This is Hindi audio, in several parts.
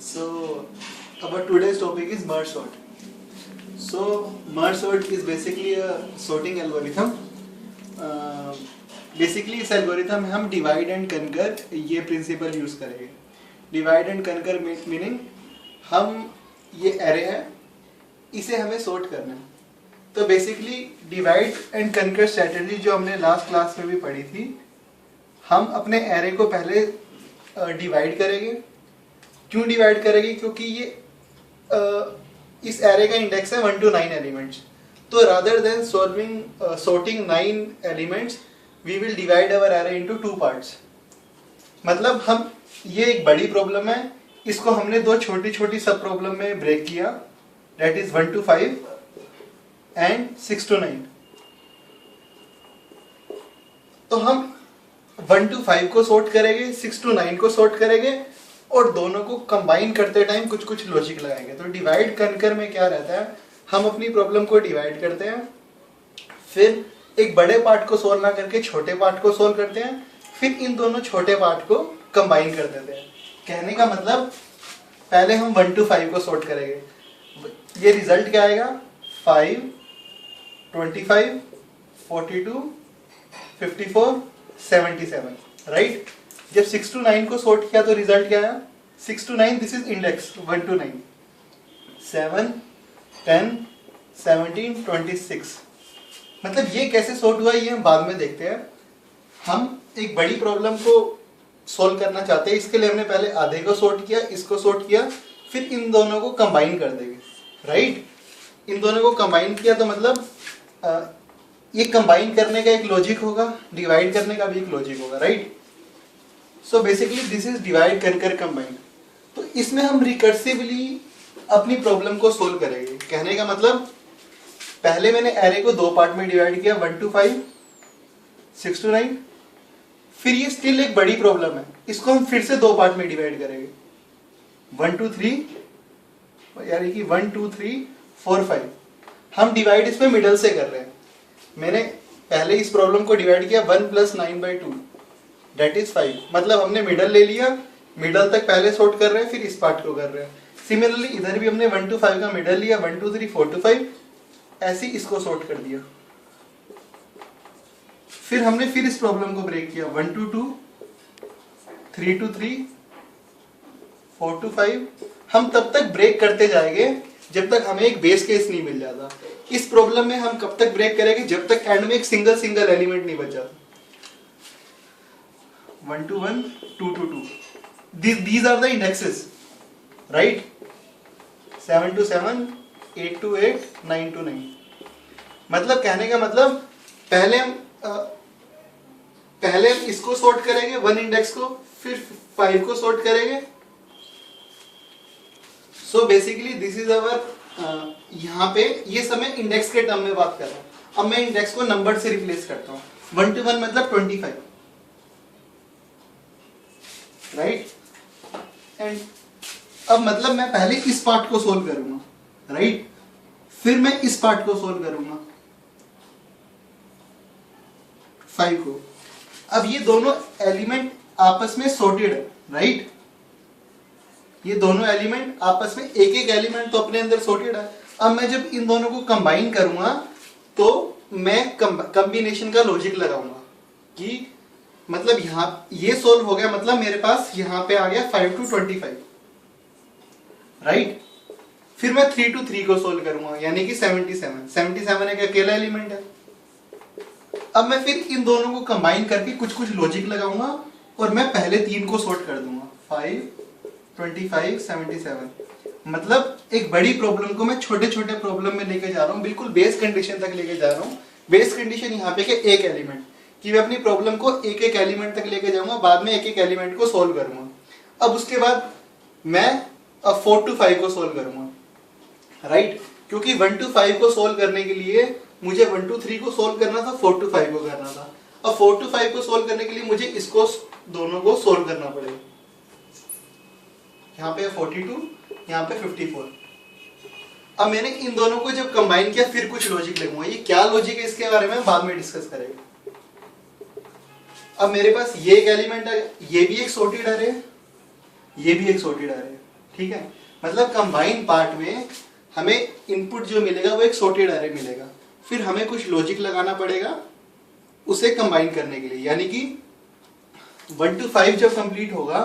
So, our today's topic is merge sort. So, merge sort is basically a sorting algorithm. Basically इस एल्गोरिथम में हम डिवाइड एंड कनकर ये प्रिंसिपल यूज करेंगे. डिवाइड एंड कनकर मीनिंग हम ये एरे है, इसे हमें सॉर्ट करना है. तो basically divide and conquer strategy जो हमने लास्ट क्लास में भी पढ़ी थी, हम अपने एरे को पहले डिवाइड करेंगे. क्यों डिवाइड करेंगे? क्योंकि ये इस एरे का इंडेक्स है 1 to 9 एलिमेंट्स. तो rather than sorting 9 elements, we will divide our array into 2 parts. मतलब हम ये एक बड़ी प्रॉब्लम है, इसको हमने दो छोटी छोटी सब प्रॉब्लम में ब्रेक किया, that is 1 to 5 and 6 to 9. तो हम 1 to 5 को सॉर्ट करेंगे, 6 to 9 को सॉर्ट करेंगे और दोनों को कंबाइन करते टाइम कुछ कुछ लॉजिक लगाएंगे. तो डिवाइड कनकर में क्या रहता है, हम अपनी प्रॉब्लम को डिवाइड करते हैं, फिर एक बड़े पार्ट को सोल्व ना करके छोटे पार्ट को सोल्व करते हैं, फिर इन दोनों छोटे पार्ट को कंबाइन कर देते हैं. कहने का मतलब पहले हम 1 to 5 को सॉर्ट करेंगे. ये रिजल्ट क्या आएगा? 5, 25, 42, 54, 77, राइट. जब 6 to 9 को सॉर्ट किया तो रिजल्ट क्या आया? 6 to 9, this is index 1 to 9, 7, 10, 17, 26. मतलब ये कैसे सॉर्ट हुआ ये हम बाद में देखते हैं. हम एक बड़ी प्रॉब्लम को सॉल्व करना चाहते हैं, इसके लिए हमने पहले आधे को सॉर्ट किया, इसको सॉर्ट किया, फिर इन दोनों को कंबाइन कर देंगे, राइट. इन दोनों को कंबाइन किया तो मतलब ये कंबाइन करने का एक लॉजिक होगा, डिवाइड करने का भी एक लॉजिक होगा, right. So basically this is divide कर कंबाइन. तो इसमें हम रिकर्सिवली अपनी प्रॉब्लम को सोल्व करेंगे. कहने का मतलब पहले मैंने एरे को दो पार्ट में डिवाइड किया, 1 to 5, 6 to 9. फिर ये स्टिल एक बड़ी प्रॉब्लम है, इसको हम फिर से दो पार्ट में डिवाइड करेंगे, 1 to 3, यानी कि 1 2 3 4 5. हम डिवाइड इसमें मिडल से कर रहे हैं. मैंने पहले इस प्रॉब्लम को डिवाइड किया 1 + 9/2, दैट इज 5. मतलब हमने मिडल ले लिया, मिडल तक पहले सॉर्ट कर रहे हैं, फिर इस पार्ट को कर रहे हैं. सिमिलरली इधर भी हमने 1 to 5 का मिडल लिया, 1 2 3 4 to 5, ऐसे इसको सॉर्ट कर दिया. फिर हमने फिर इस प्रॉब्लम को ब्रेक किया, 1 to 2, 3 to 3, 4 to 5. हम तब तक ब्रेक करते जाएंगे जब तक हमें एक बेस केस नहीं मिल जाता. इस प्रॉब्लम में हम कब तक ब्रेक करेंगे? जब तक एंड में एक सिंगल एलिमेंट नहीं बच जाता. 1 to 1, 2 to 2. These are the indexes, right? 7 to 7, 8 to 8, 9 to 9. मतलब कहने का मतलब पहले हम इसको सॉर्ट करेंगे 1 इंडेक्स को, फिर 5 को सॉर्ट करेंगे. So basically this is our, यहाँ पे ये समय इंडेक्स के टर्म में बात कर रहा हूँ. अब मैं इंडेक्स को नंबर से रिप्लेस करता हूँ. 1 to 1 मतलब 25, राइट. एंड अब मतलब मैं पहले इस पार्ट को सोल्व करूंगा, राइट. फिर मैं इस पार्ट को सोल्व करूंगा, 5 को. अब ये दोनों एलिमेंट आपस में सॉर्टेड है, राइट. ये दोनों एलिमेंट आपस में एक एलिमेंट तो अपने अंदर सॉर्टेड है. अब मैं जब इन दोनों को कंबाइन करूंगा तो मैं कॉम्बिनेशन का लॉजिक लगाऊंगा कि मतलब यहाँ ये सोल्व हो गया, मतलब मेरे पास यहाँ पे आ गया 5 to 25, राइट. फिर मैं 3 to 3 को सोल्व करूंगा, यानी कि 77 एक अकेला एलिमेंट है. अब मैं फिर इन दोनों को कंबाइन करके कुछ कुछ लॉजिक लगाऊंगा और मैं पहले 3 को सॉर्ट कर दूंगा, 5, 25, 77. मतलब एक बड़ी प्रॉब्लम को मैं छोटे छोटे प्रॉब्लम में लेके जा रहा हूँ, बिल्कुल बेस कंडीशन तक लेके जा रहा हूँ. बेस कंडीशन यहाँ पे कि एक एलिमेंट, कि मैं अपनी प्रॉब्लम को एक एलिमेंट तक लेके जाऊंगा, बाद में एक एलिमेंट को सोल्व करूंगा. अब उसके बाद मैं 4 to 5 को सोल्व करूंगा, राइट. क्योंकि 1 to 5 को सोल्व करने के लिए मुझे 1 to 3 को सोल्व करना था, 4 to 5 को करना था. अब 4 to 5 को सोल्व करने के लिए मुझे इसको दोनों को सोल्व करना पड़ेगा. यहाँ पे 42, यहाँ पे 54. अब मैंने इन दोनों को जब कंबाइन किया फिर कुछ लॉजिक लगूंगा. ये क्या लॉजिक है इसके बारे में बाद में डिस्कस करेंगे. अब मेरे पास ये एक एलिमेंट है, ये भी एक सॉर्टेड अरे है, ये भी एक सॉर्टेड अरे है, ठीक है, मतलब कंबाइन पार्ट में हमें इनपुट जो मिलेगा वो एक सॉर्टेड अरे मिलेगा, फिर हमें कुछ लॉजिक लगाना पड़ेगा उसे कंबाइन करने के लिए, यानी कि 1 to 5 जब कंप्लीट होगा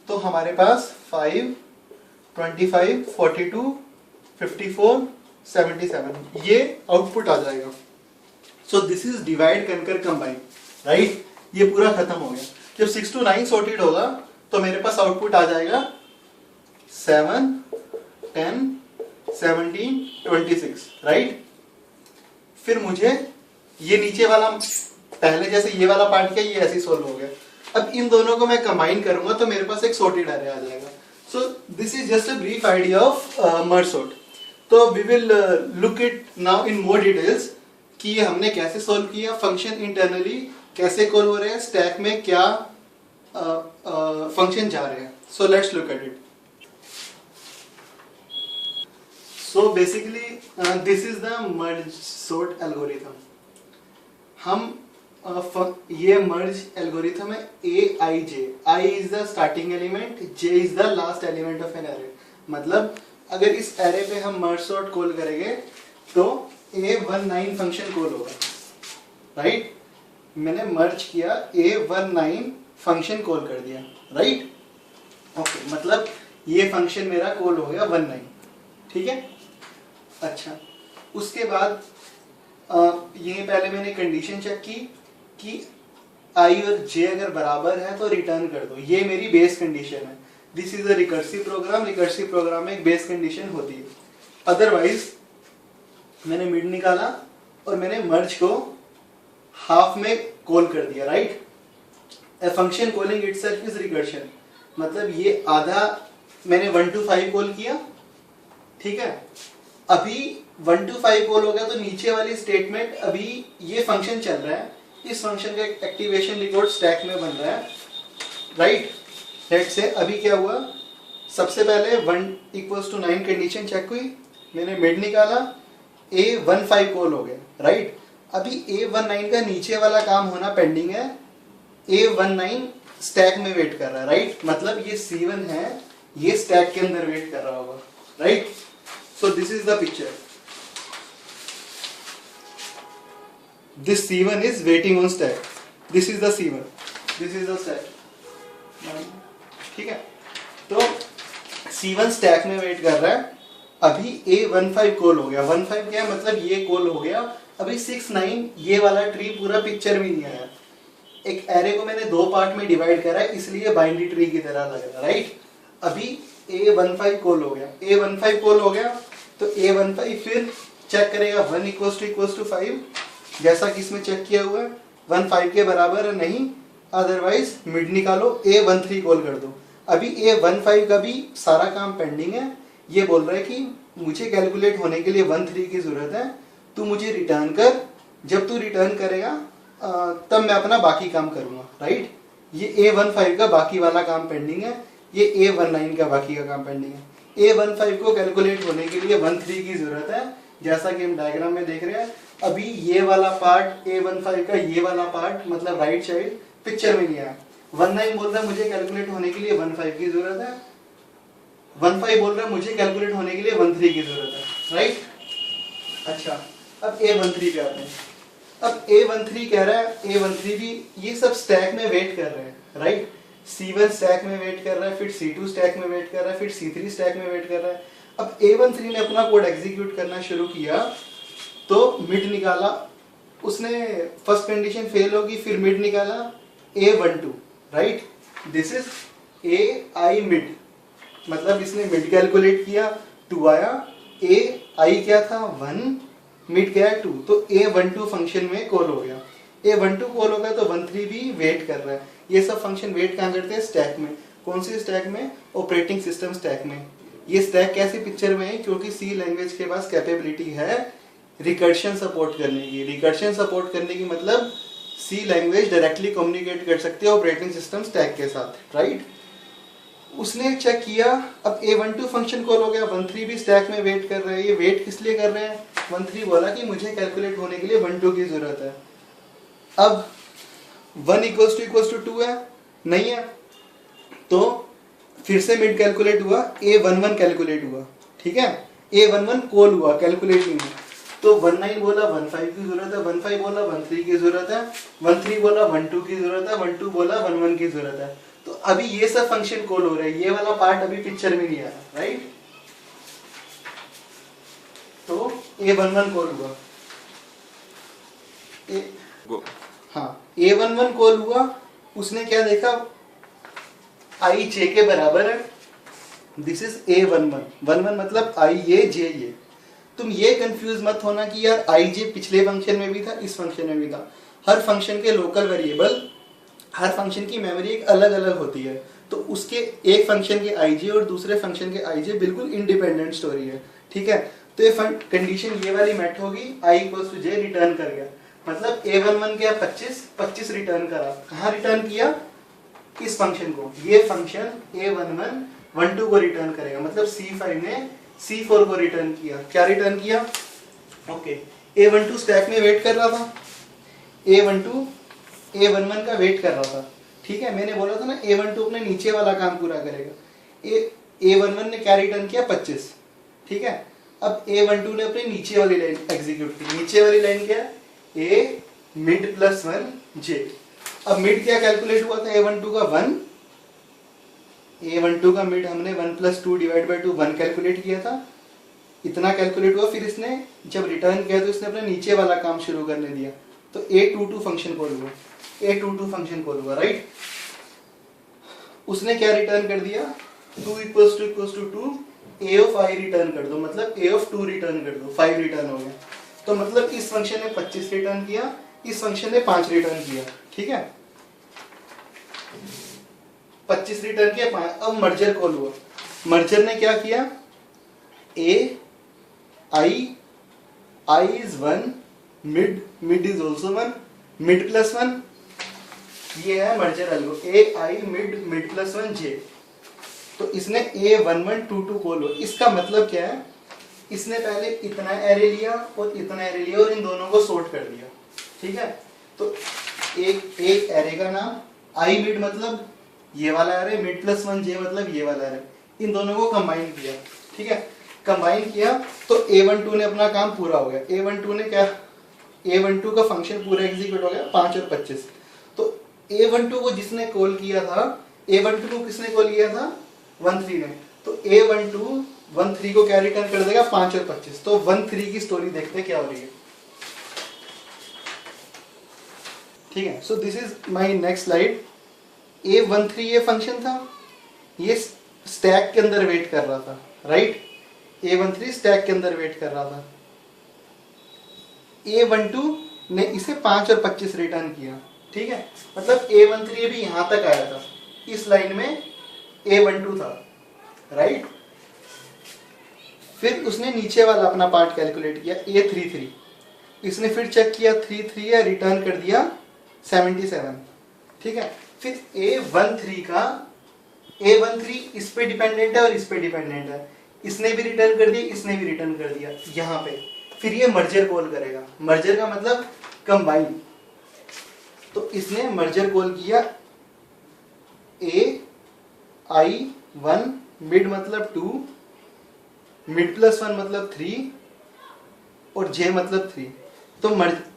तो हमारे पास 5, 25, 42, 54, 77 ये आउटपुट आ जाएगा। सो दिस इज डिवाइड कंकर कंबाइन, राइट। ये पूरा खत्म हो गया। जब 6 to 9 सॉर्टेड होगा तो मेरे पास आउटपुट आ जाएगा 7, 10, 17, 26, राइट। फिर मुझे ये नीचे वाला, पहले जैसे ये वाला पार्ट किया, ये ऐसे ही सोल्व हो गया। अब इन दोनों को मैं कंबाइन करूंगा तो मेरे पास एक सॉर्टेड अरे आ जाएगा। So this is just a brief idea of merge sort. तो we will look it now in more details कि ये हमने कैसे सॉल्व किया, फंक्शन इंटरनली कैसे कॉल हो रहे हैं, स्टैक में क्या फंक्शन जा रहे हैं। So let's look at it. So basically this is the merge sort algorithm. हम ये मर्ज एल्गोरिथम है AIJ। I is the starting element, J is the last element of an array. मतलब अगर इस एरे पे हम मर्ज सॉर्ट कॉल करेंगे तो A19 फंक्शन कॉल होगा, राइट। मैंने मर्ज किया, A19 फंक्शन कॉल कर दिया, राइट। ओके, मतलब ये फंक्शन मेरा कॉल हो गया 19, ठीक है। अच्छा, उसके बाद ये पहले मैंने कंडीशन चेक की कि I और J अगर बराबर है तो रिटर्न कर दो, ये मेरी बेस कंडीशन है। This is a recursive program, recursive program में एक बेस कंडीशन होती है। अदरवाइज मैंने मिड निकाला और मैंने मर्ज को हाफ में कॉल कर दिया, right. A function calling itself is recursion, मतलब ये आधा मैंने 1 to 5 कॉल किया, ठीक है। अभी 1 to 5 कॉल हो गया तो नीचे वाली स्टेटमेंट, अभी ये फंक्शन चल रहा है, इस फंक्शन का एक्टिवेशन रिकॉर्ड स्टैक में बन रहा है, राइट। लेट्स से अभी क्या हुआ, सबसे पहले 1 = 9 कंडीशन चेक हुई, मैंने मिड निकाला, A15 कॉल हो गया, राइट। अभी A19 का नीचे वाला काम होना पेंडिंग है, A19 स्टैक में वेट कर रहा है, राइट। मतलब ये C1 है, ये स्टैक के अंदर वेट कर रहा होगा, right. So this is the picture, this C1 is waiting on stack, this is the C1, this is the stack, ठीक है। तो C1 स्टैक में वेट कर रहा है, अभी A15 कॉल हो गया। 15 क्या है, मतलब ये कॉल हो गया। अभी 6, 9 ये वाला ट्री पूरा पिक्चर में नहीं आया। एक एरे को मैंने दो पार्ट में डिवाइड करा है, इसलिए बाइनरी ट्री की तरह लग रहा है, राइट। अभी A15 कॉल हो गया, A15 कॉल हो गया तो A15 फिर चेक करेगा 1 = 5, जैसा कि इसमें चेक किया हुआ है, 1 5 के बराबर है नहीं, अदरवाइज मिड निकालो, A13 कॉल कर दो। अभी A15 का भी सारा काम पेंडिंग है, ये बोल रहा है कि मुझे कैलकुलेट होने के लिए 13 की जरूरत है, तू मुझे रिटर्न कर, जब तू रिटर्न करेगा तब मैं अपना बाकी काम करूंगा, राइट। ये A15 का बाकी वाला काम पेंडिंग है, ये A19 का बाकी का काम पेंडिंग है। A15 को कैलकुलेट होने के लिए 13 की जरूरत है, जैसा कि हम डायग्राम में देख रहे हैं। अभी ये वाला पार्ट A15 का, ये वाला पार्ट मतलब राइट साइड पिक्चर में नहीं आया। 19 बोल रहा है मुझे कैलकुलेट होने के लिए 15 की जरूरत है, 15 बोल रहा है मुझे कैलकुलेट होने के लिए 13 की जरूरत है, राइट। अच्छा, अब A13 पे आते हैं। अब A13 कह रहा है, A13 भी ये सब स्टैक में वेट कर रहे हैं, राइट। C1 स्टैक में वेट कर रहा है, फिर C2 स्टैक में वेट कर रहा है, फिर C3 स्टैक में वेट कर रहा है। अब A13 ने अपना कोड एग्जीक्यूट करना शुरू किया तो मिड निकाला उसने, फर्स्ट कंडीशन फेल होगी, फिर मिड निकाला A12, right. This is AI mid, मतलब इसने मिड कैलकुलेट किया, 2 आया, AI क्या था 1, मिड क्या है 2, तो A12 फंक्शन में कॉल हो गया। A12 कॉल हो गया तो 13 भी वेट कर रहा है। ये सब फंक्शन वेट कहाँ करते हैं, स्टैक में। कौन सी स्टैक में, ऑपरेटिंग सिस्टम स्टैक में। ये स्टैक कैसी पिक्चर में है, क्योंकि C लैंग्वेज के पास कैपेबिलिटी है रिकर्शन सपोर्ट करने की। रिकर्शन सपोर्ट करने की मतलब C लैंग्वेज डायरेक्टली कम्युनिकेट कर सकती है ऑपरेटिंग सिस्टम स्टैक के साथ, राइट। उसने चेक किया, अब A12 फंक्शन कॉल हो गया, 13 भी स्टैक में वेट कर रहे हैं। ये वेट किस लिए कर रहे हैं, 13 बोला कि मुझे कैलकुलेट होने के लिए 12 की जरूरत है। अब 1 = 2 है, नहीं है, तो फिर से मिड कैलकुलेट हुआ, A11 कैलकुलेट हुआ, ठीक है, A11 कॉल हुआ, कैलकुलेट नहीं हुआ। तो 19 बोला 15 की जरूरत है, 15 बोला 13 की जरूरत है, 13 बोला 12 की जरूरत है, 12 बोला 11 की जरूरत है। तो अभी ये सब फंक्शन कॉल हो रहे हैं, ये वाला पार्ट अभी पिक्चर में नहीं आया, राइट। तो A11 कॉल हुआ, हाँ A11 कॉल हुआ, उसने क्या देखा, आई जे के बराबर है, दिस इज A11, 11 मतलब आई ये जे ये। तुम ये कंफ्यूज मत होना कि यार आई जे पिछले फंक्शन में भी था, इस फंक्शन में भी था। हर फंक्शन के लोकल वेरिएबल, हर फंक्शन की मेमोरी एक अलग अलग होती है, तो उसके एक फंक्शन के आई जे और दूसरे फंक्शन के आई जे बिल्कुल इंडिपेंडेंट स्टोरी है, ठीक है। तो ये कंडीशन ये वाली मेट होगी, I equals to J return कर गया, मतलब A11 क्या 25 रिटर्न करा, कहाँ रिटर्न किया, इस फंक्शन को। ये फंक्शन A11 12 को रिटर्न करेगा, मतलब C5 ने C4 को रिटर्न किया। क्या रिटर्न किया, ओके, A12 स्टैक में वेट कर रहा था, A12 A11 का वेट कर रहा था, ठीक है। मैंने बोला था ना A12 अपने नीचे वाला काम पूरा करेगा। A11 ने क्या रिटर्न किया, 25, ठीक है। अब A12 ने अपनी नीचे वाली लाइन एग्जीक्यूट की, नीचे वाली लाइन क्या है, A मिड प्लस 1 J। अब मिड क्या कैलकुलेट हुआ था, A12 का 1, A12 का मिड हमने 1 + 2 डिवाइड बाई 2 1 कैलकुलेट किया था, इतना कैलकुलेट हुआ। फिर इसने जब रिटर्न किया तो इसने अपने नीचे वाला काम शुरू करने दिया, तो A22 फंक्शन कॉल हुआ, A22 फंक्शन कॉल हुआ, राइट। उसने क्या रिटर्न कर दिया, 2 = 2, A of I रिटर्न कर दो, मतलब A of 2 रिटर्न कर दो, 5 रिटर्न हो गया। तो मतलब इस फंक्शन ने 25 रिटर्न किया, इस फंक्शन ने 5 रिटर्न किया, ठीक है। 25 रिटर्न किया, 5। अब मर्जर कॉल हुआ, मर्जर ने क्या किया, I is 1, mid is also 1, mid plus 1, ये है merger algo, I mid plus 1 J। तो इसने A1122 कॉल हुआ, इसका मतलब क्या है, इसने पहले इतना एरे लिया और इतना एरे लिया और इन दोनों को सॉर्ट कर दिया, ठीक है। तो एक एरे का नाम I मिड मतलब ये वाला एरे, मिड प्लस 1 J मतलब ये वाला एरे, इन दोनों को कंबाइन किया, ठीक है। कंबाइन किया तो A12 ने अपना काम पूरा हो गया। A12 ने क्या, A12 का फंक्शन पूरा एग्जीक्यूट हो गया, 5 और 25। तो A12 को जिसने कॉल किया था, A12 को किसने कॉल किया था, 13 ने। तो A12 13 को क्या रिटर्न कर देगा, 5 और 25। तो 13 की स्टोरी देखते हैं क्या हो रही है, ठीक है। सो this is my next slide. A13 ये फंक्शन था, ये स्टैक के अंदर वेट कर रहा था, राइट। A13 स्टैक के अंदर वेट कर रहा था, A12 ने इसे 5 और 25 रिटर्न किया, ठीक है। मतलब A13 भी यहां तक आया था, इस लाइन में A12 था, राइट। फिर उसने नीचे वाला अपना पार्ट कैलकुलेट किया, A33, इसने फिर चेक किया 33 है, रिटर्न कर दिया 77, ठीक है। फिर A13 इस पे डिपेंडेंट है और इस पे डिपेंडेंट है, इसने भी रिटर्न कर दिया, इसने भी रिटर्न कर दिया यहाँ पे। फिर ये मर्जर कॉल करेगा, मर्जर का मतलब कंबाइन। तो इसने मर्जर कॉल किया, I1 मिड मतलब 2, मिड प्लस 1 मतलब 3 और J मतलब 3। तो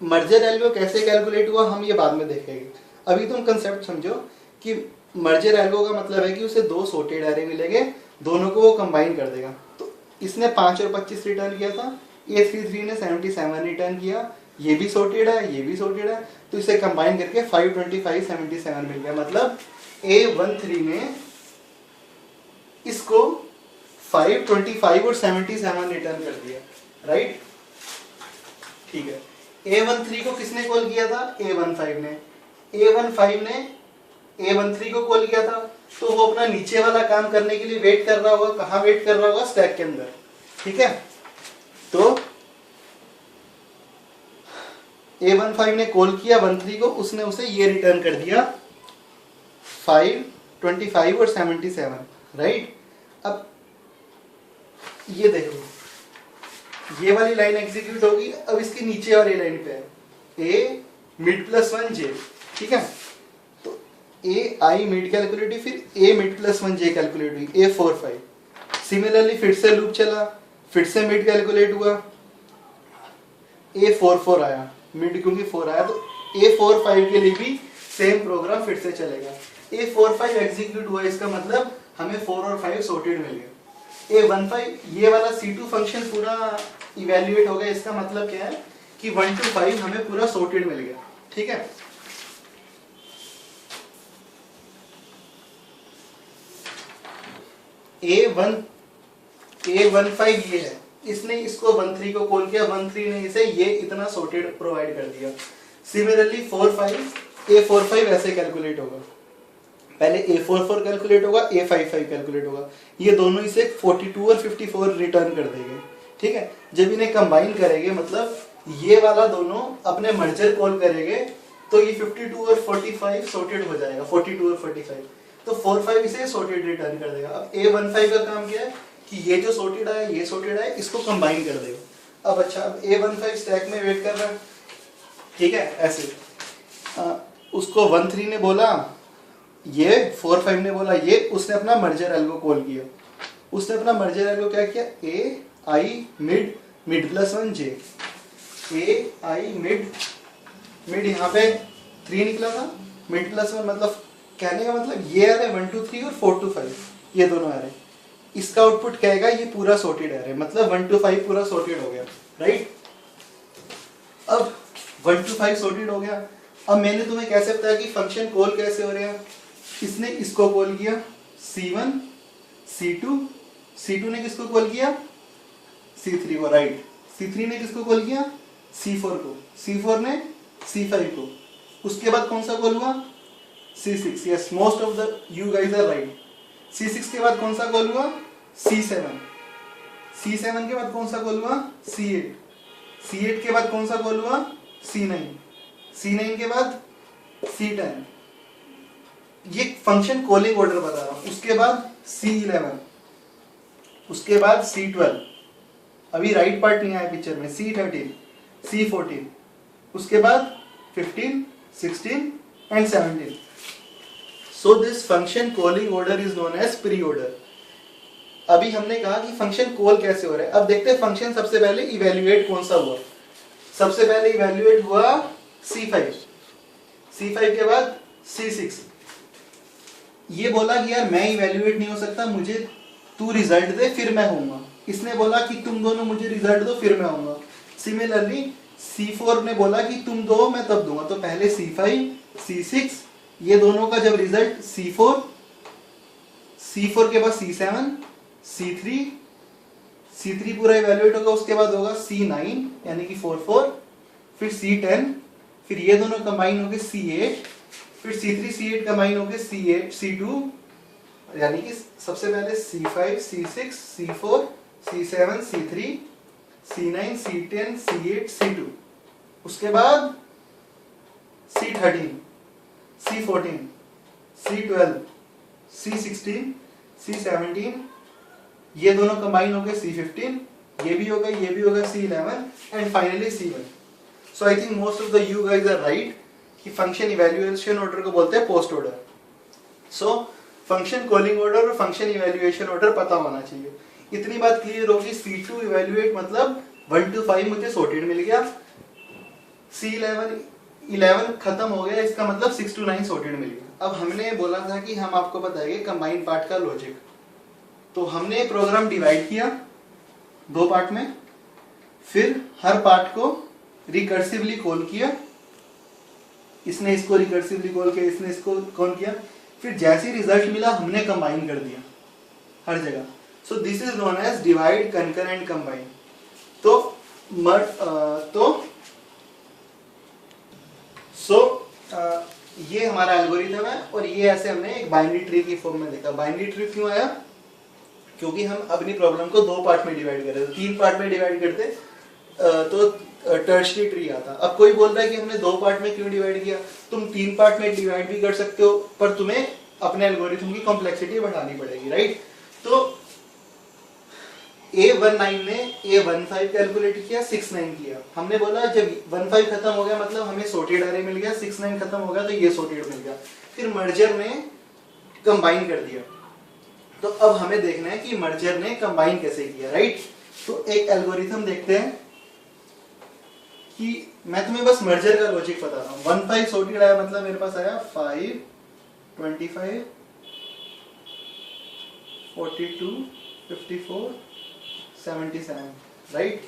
मर्जर एल्गो कैसे कैलकुलेट हुआ हम ये बाद में देखेंगे। अभी तुम कंसेप्ट समझो कि मर्जर एल्गो का मतलब है कि उसे दो सॉर्टेड एरे मिलेंगे, दोनों को वो कंबाइन कर देगा। तो इसने 5 और 25 रिटर्न किया था, A33 ने 77 रिटर्न किया, ये भी सॉर्टेड है, ये भी सॉर्टेड है, तो इसे कंबाइन करके 5, 25, 77 मिल गया। मतलब A13 ने इसको 5, 25 और 77 रिटर्न कर दिया, राइट, ठीक है। A13 को किसने कॉल किया था, A15 ने। A15 ने A13 को कॉल किया था, तो वो अपना नीचे वाला काम करने के लिए वेट कर रहा होगा, कहाँ वेट कर रहा होगा, स्टैक के अंदर, ठीक है। तो A15 ने कॉल किया 13 को, उसने उसे ये रिटर्न कर दिया 5, 25 और 77, राइट। अब ये देखो, ये वाली लाइन एग्जीक्यूट होगी, अब इसकी नीचे वाली लाइन पे है A मिड प्लस 1 J, ठीक है। तो ए आई मिड कैलकुलेट हुई, फिर ए मिड प्लस 1 जे कैलकुलेट हुई, ए 4 5। सिमिलरली फिर से लूप चला, फिर से मिड कैलकुलेट हुआ, ए 4 4 आया, मिड क्योंकि 4 आया तो ए 4 5 के लिए भी सेम प्रोग्राम फिर से चलेगा। ए 4 5 एग्जीक्यूट हुआ, इसका मतलब हमें 4 और 5 सॉर्टेड मिल गया। ए 1 5 ये वाला C2 फंक्शन पूरा इवेल्युएट हो गया, इसका मतलब क्या है कि 1 to 5 हमें पूरा सॉर्टेड मिल गया। ठीक है, A15 ये है, इसने इसको 13 को कॉल किया, 13 ने इसे ये इतना सॉर्टेड प्रोवाइड कर दिया। सिमिलरली 4 5 A45 ऐसे कैलकुलेट होगा, पहले A44 कैलकुलेट होगा, A55 कैलकुलेट होगा, ये दोनों इसे 42 और 54 रिटर्न कर देंगे। ठीक है, जब इन्हें कंबाइन करेंगे मतलब ये वाला दोनों अपने मर्जर कॉल करेंगे तो ये 52 और 45 सॉर्टेड हो जाएगा, 42 और 45, तो 4 5 इसे सॉर्टेड रिटर्न कर देगा। अब A15 का काम क्या है कि ये जो सॉर्टेड आया ये सॉर्टेड आया, इसको कंबाइन कर देगा। अब अच्छा, अब A15 स्टैक में वेट कर रहा है, ठीक है, ऐसे उसको 13 ने बोला ये, 4 5 ने बोला ये, उसने अपना मर्जर एल्गो कॉल किया, उसने अपना मर्जर एल्गो क्या किया, ए आई मिड मिड प्लस 1 जे, ए आई मिड मिड यहाँ पे 3 निकला था, मिड प्लस 1 मतलब कहने का मतलब ये आ रहे 1 to 3 और 4 to 5 ये दोनों आ रहे, इसका आउटपुट कहेगा ये पूरा सॉर्टेड आ रहा है, मतलब 1 to 5 पूरा सॉर्टेड हो गया, राइट। अब 1 to 5 सॉर्टेड हो गया, अब मैंने तुम्हें कैसे बताया कि फंक्शन कॉल कैसे हो रहे हैं, इसने इसको कॉल किया C1 C2, C2 ने किसको कॉल किया C3 को, राइट, C3 ने किसको कॉल किया C4 को, C4 ने C5 को, उसके बाद कौन सा कॉल हुआ C6, yes most of the you guys are right. C6 के बाद कौन सा कॉल हुआ C7, C7 के बाद कौन सा कॉल हुआ C8, C8 के बाद कौन सा कॉल हुआ C9, C9 के बाद C10, ये फंक्शन कॉलिंग ऑर्डर बता रहा हूं। उसके बाद C11, उसके बाद C12, अभी राइट पार्ट नहीं आया पिक्चर में, C13, C14, उसके बाद 15, 16 and 17. So this function calling order is known as pre-order. अभी हमने कहा कि फंक्शन कॉल कैसे हो रहा है, अब देखते हैं फंक्शन सबसे पहले इवेल्युएट कौन सा हुआ। सबसे पहले इवेल्युएट हुआ C5, C5 के बाद C6। ये बोला कि यार मैं इवेल्युएट नहीं हो सकता, मुझे तू रिजल्ट दे फिर मैं होऊंगा। इसने बोला कि तुम दोनों मुझे रिजल्ट दो फिर मैं होऊंगा। सिमिलरली C4 ने बोला कि तुम दो मैं तब दूंगा, तो पहले C5 C6 ये दोनों का जब रिजल्ट C4 के बाद C7 C3 पूरा इवेल्युएट होगा, उसके बाद होगा C9 यानी कि 4 4, फिर C10, फिर ये दोनों कंबाइन होंगे C8, फिर C3 C8 कंबाइन होंगे C8 C2, यानी कि सबसे पहले C5 C6 C4 C7 C3 C9 C10 C8 C2, उसके बाद C13 C14 C12 C16 C17, ये दोनों कंबाइन हो गए C15, ये भी होगा C11 and finally C1। So I think most of the you guys are right कि फंक्शन इवैल्यूएशन ऑर्डर को बोलते हैं post order. So function calling order और फंक्शन इवैल्यूएशन ऑर्डर पता होना चाहिए। इतनी बात क्लियर होगी, C2 इवैल्यूएट मतलब 1 to 5 मुझे सॉर्टेड मिल गया, C11 खत्म हो गया, इसका मतलब 6 to 9 सॉर्टेड मिल गया। अब हमने बोला था कि हम आपको बताएंगे कंबाइंड पार्ट का लॉजिक, तो हमने प्रोग्राम डिवाइड किया 2 पार्ट में, फिर हर पार्ट को रिकर्सिवली कॉल किया, इसने इसको रिकर्सिवली कॉल किया, इसने इसको कॉल किया, फिर जैसे रिजल्ट मिला हमने कंबाइन कर दिया हर जगह। So this is known as divide, conquer and combine. ये हमारा एल्गोरिथम है और ये ऐसे हमने एक बाइनरी ट्री की फॉर्म में देखा। बाइनरी ट्री क्यों आया? क्योंकि हम अपनी प्रॉब्लम को 2 पार्ट में डिवाइड कर रहे थे, 3 पार्ट में डिवाइड करते तो टर्शरी ट्री आता। अब कोई बोल रहा है कि हमने 2 पार्ट में क्यों डिवाइड किया? तुम 3 पार्ट में डिवाइड भी कर सकते हो, पर तुम्हें अपने एल्गोरिथम की कॉम्प्लेक्सिटी बढ़ानी पड़ेगी, राइट? तो A19 ने A15 कैलकुलेट किया, 69 किया। हमने बोला जब 15 खत्म हो गया मतलब हमें सॉर्टेड एरे मिल गया, 69 खत्म हो गया तो ये सॉर्टेड मिल गया। फिर मर्जर ने कंबाइन कर दिया। तो अब हमें देखना है कि मर्जर ने कंबाइन कैसे किया, राइट। तो एक एल्गोरिथम देखते हैं कि मैं तुम्हें बस मर्जर का लॉजिक बता रहा हूँ। 15 सॉर्टेड आया मतलब मेरे पास आया 5, 25, 42, 54, 77, राइट।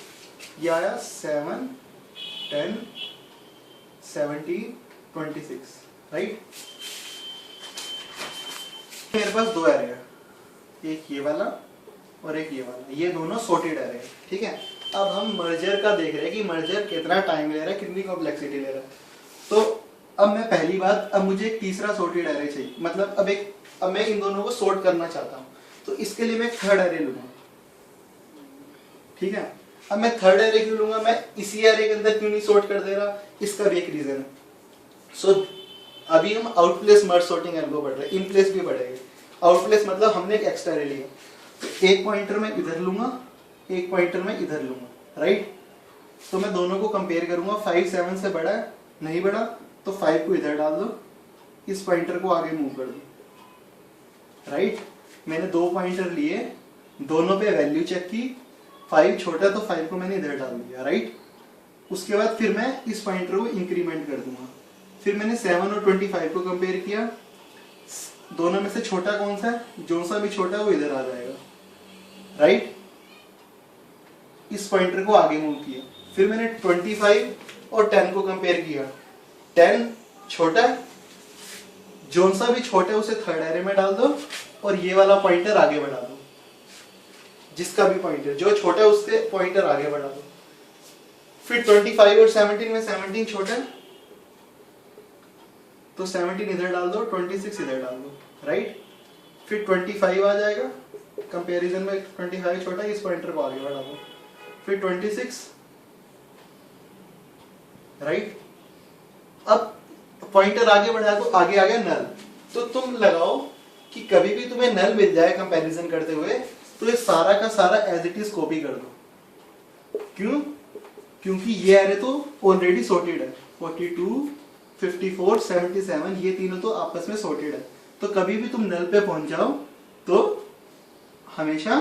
ये आया 7, 10, 17, 26, राइट। मेरे पास दो एरे है, एक ये वाला और एक ये वाला, ये दोनों सॉर्टेड एरे है, ठीक है। अब हम मर्जर का देख रहे हैं कि मर्जर कितना टाइम ले रहा है, कितनी कॉम्प्लेक्सिटी ले रहा है। तो अब मैं पहली बात, अब मुझे एक तीसरा सॉर्टेड एरे चाहिए, मतलब अब मैं इन दोनों को सॉर्ट करना चाहता हूँ। तो इसके लिए मैं थर्ड एरे लूंगा, ठीक है। अब मैं थर्ड एरे क्यों लूंगा, मैं इसी एरे के अंदर क्यों नहीं सॉर्ट कर दे रहा, इसका भी एक रीजन है। सो अभी हम आउट प्लेस मर्ज सॉर्टिंग एल्गो पढ़ रहे हैं, इन प्लेस भी पढ़ेंगे। आउट प्लेस मतलब हमने एक एक्स्ट्रा एरे लिया, तो एक पॉइंटर मैं इधर लूंगा, एक पॉइंटर मैं इधर लूंगा, राइट। तो मैं दोनों को कंपेयर करूंगा, 5 7 से बड़ा है, नहीं बड़ा, तो 5 को इधर डाल दो, इस पॉइंटर को आगे मूव कर दो, राइट। मैंने दो पॉइंटर लिए, दोनों पे वैल्यू चेक की, 5 छोटा तो 5 को मैंने इधर डाल दिया, राइट। उसके बाद फिर मैं इस पॉइंटर को इंक्रीमेंट कर दूंगा। फिर मैंने 7 और 25 को कंपेयर किया, दोनों में से छोटा कौन सा है, जो सा भी छोटा है वो इधर आ जाएगा, राइट। इस पॉइंटर को आगे मूव किया। फिर मैंने 25 और 10 को कंपेयर किया, 10 छोटा है, जो सा भी छोटा है उसे थर्ड एरे में डाल दो और ये वाला पॉइंटर आगे बढ़ा दो, जिसका भी पॉइंटर जो छोटा है उसके पॉइंटर आगे बढ़ा दो। फिर 25 और 17 में 17 छोटा है तो 17 इधर डाल दो, 26 इधर डाल दो, राइट। फिर 25 आ जाएगा, कंपैरिजन में 25 छोटा है, इस पॉइंटर को आगे बढ़ा दो। फिर 26, राइट। अब पॉइंटर आगे बढ़ाया तो आगे आ गया नल। तो तुम लगाओ कि कभी भी तुम्हें नल मिल जाए कंपैरिजन करते हुए तो ये सारा का सारा एज इट इज कॉपी कर दो। क्यों? क्योंकि ये एरे तो ऑलरेडी सॉर्टेड है, 42, 54, 77 ये तीनों तो आपस में सॉर्टेड है। तो कभी भी तुम नल पे पहुंच जाओ तो हमेशा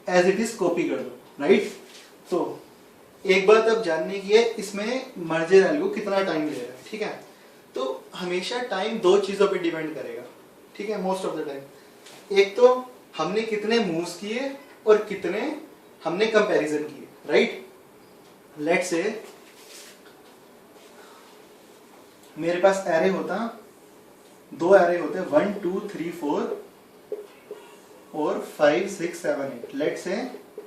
एज इट इज कॉपी कर दो, राइट। तो एक बात अब जानने की है, इसमें मर्जर एल्गो कितना टाइम ले रहा है, ठीक है। तो हमेशा टाइम दो चीजों पे डिपेंड करेगा, ठीक है, मोस्ट ऑफ द टाइम। एक तो हमने कितने मूव्स किए और कितने हमने कंपैरिजन किए, राइट। लेट्स से मेरे पास एरे होता, दो एरे होते 1 2 3 4 और 5 6 7 8। लेट्स से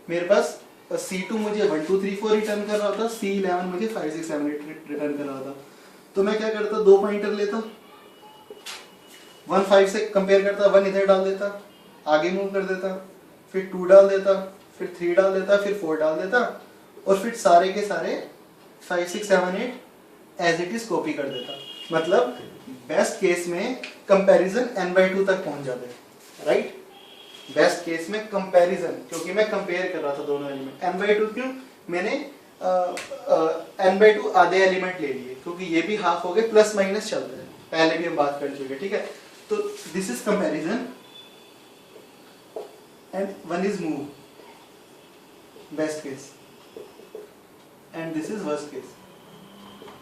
मेरे पास C2 मुझे 1 2 3 4 रिटर्न कर रहा था, C11 मुझे 5 6 7 8 रिटर्न कर रहा था। तो मैं क्या करता, दो पॉइंटर लेता, 1 5 से कंपेयर करता, 1 इधर डाल देता, आगे मूव कर देता, फिर 2 डाल देता, फिर 3 डाल देता, फिर 4 डाल देता और फिर सारे के सारे 5 6 7 8 एज इट इज कॉपी कर देता। मतलब बेस्ट केस में कंपैरिजन n/2 तक पहुंच जाते, राइट। बेस्ट केस में कंपैरिजन, क्योंकि मैं कंपेयर कर रहा था दोनों एलिमेंट। n/2 क्यों? मैंने n/2 आधे एलिमेंट ले लिए, क्योंकि ये भी हाफ हो गए, प्लस माइनस चलते हैं, पहले भी हम बात कर चुके, ठीक है। तो this is comparison and one is move, best case, and this is worst case.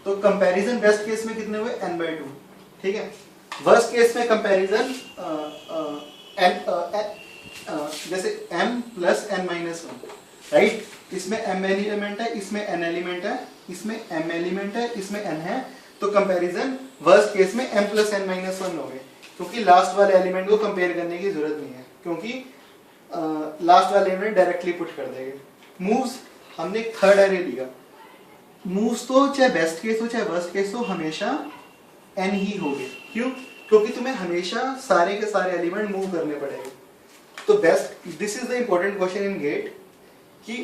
तो कंपैरिजन बेस्ट केस में कितने हुए, n/2, ठीक है। वर्स्ट केस में कंपैरिजन जैसे m प्लस n-1, राइट। इसमें m एलिमेंट है, इसमें n एलिमेंट है, इसमें m एलिमेंट है, इसमें n है। तो कंपैरिजन वर्स्ट केस में m प्लस n-1 हो गए, क्योंकि लास्ट वाले एलिमेंट को कंपेयर करने की जरूरत नहीं है, क्योंकि लास्ट वाले एलिमेंट डायरेक्टली पुट कर देंगे। मूव्स हमने थर्ड एरे लिया, मूव्स तो चाहे बेस्ट केस हो चाहे वर्स्ट केस हो हमेशा n ही होंगे। क्यों? क्योंकि तुम्हें हमेशा सारे के सारे एलिमेंट मूव करने पड़ेंगे। तो best, this is the important question in GATE कि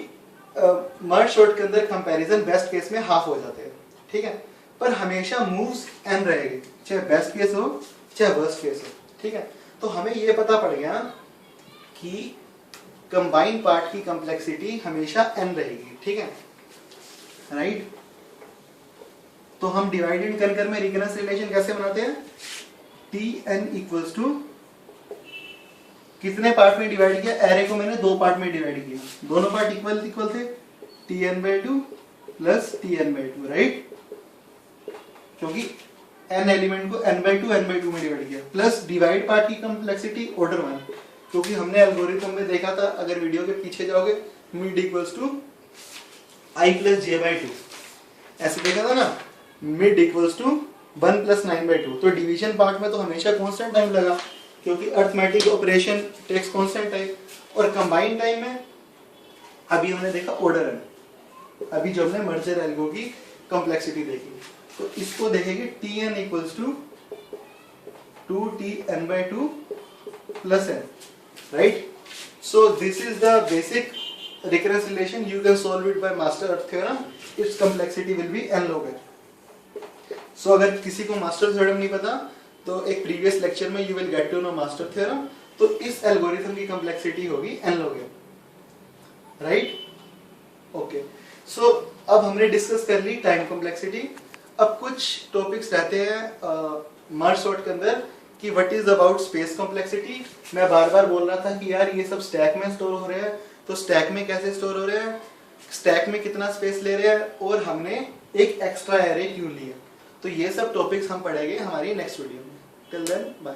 मर्ज सॉर्ट के अंदर कंपैरिजन बेस्ट केस में हाफ हो जाते हैं, ठीक है, पर हमेशा मूव्स n रहेंगे, चाहे बेस्ट केस हो चाहे वर्स्ट केस हो, ठीक है। तो हमें ये पता पड़ गया कि कंबाइन पार्ट की कॉम्प्लेक्सिटी हमेशा n रहेगी, ठीक है, राइट। तो हम डिवाइड एंड कनकर में रिकरेंस रिलेशन कैसे बनाते हैं? Tn इक्वल्स टू कितने पार्ट में डिवाइड किया? एरे को मैंने 2 पार्ट में डिवाइड किया, दोनों पार्ट इक्वल इक्वल थे, Tn/2 प्लस Tn/2, राइट, क्योंकि n एलिमेंट को n/2 में डिवाइड किया, प्लस डिवाइड पार्ट की कॉम्प्लेक्सिटी ऑर्डर 1, क्योंकि हमने एल्गोरिथम में देखा था, अगर वीडियो के पीछे जाओगे, mid equals to i plus j/2 ऐसे देखा था ना, मिड इक्वल्स टू 1 प्लस 9/2। तो डिवीजन पार्ट में तो हमेशा कांस्टेंट टाइम लगा, क्योंकि arithmetic operation takes constant time, और कंबाइन टाइम में अभी हमने देखा ऑर्डर n, अभी जो हमने मर्जर एल्गो की कॉम्प्लेक्सिटी देखी, तो इसको देखेंगे Tn equals to 2Tn/2 plus n, right. So this is the basic recurrence relation. You can solve it by Master theorem. Its complexity will be n log n. So अगर किसी को मास्टर थ्योरम नहीं पता तो एक प्रीवियस लेक्चर में you will get to know master theorem, तो इस एल्गोरिथम की कॉम्प्लेक्सिटी होगी n log n, right, okay. So अब हमने डिस्कस कर ली टाइम कॉम्प्लेक्सिटी। अब कुछ टॉपिक्स रहते हैं मर्ज सॉर्ट के अंदर कि what is about space complexity. मैं बार बार बोल रहा था कि यार ये सब स्टैक में स्टोर हो रहे हैं, तो स्टैक में कैसे स्टोर हो रहे हैं, स्टैक में कितना स्पेस ले रहे हैं, और हमने एक एक्स्ट्रा एरे क्यों लिया। तो ये सब टॉपिक्स हम पढ़ेंगे हमारी नेक्स्ट वीडियो में। Till then bye.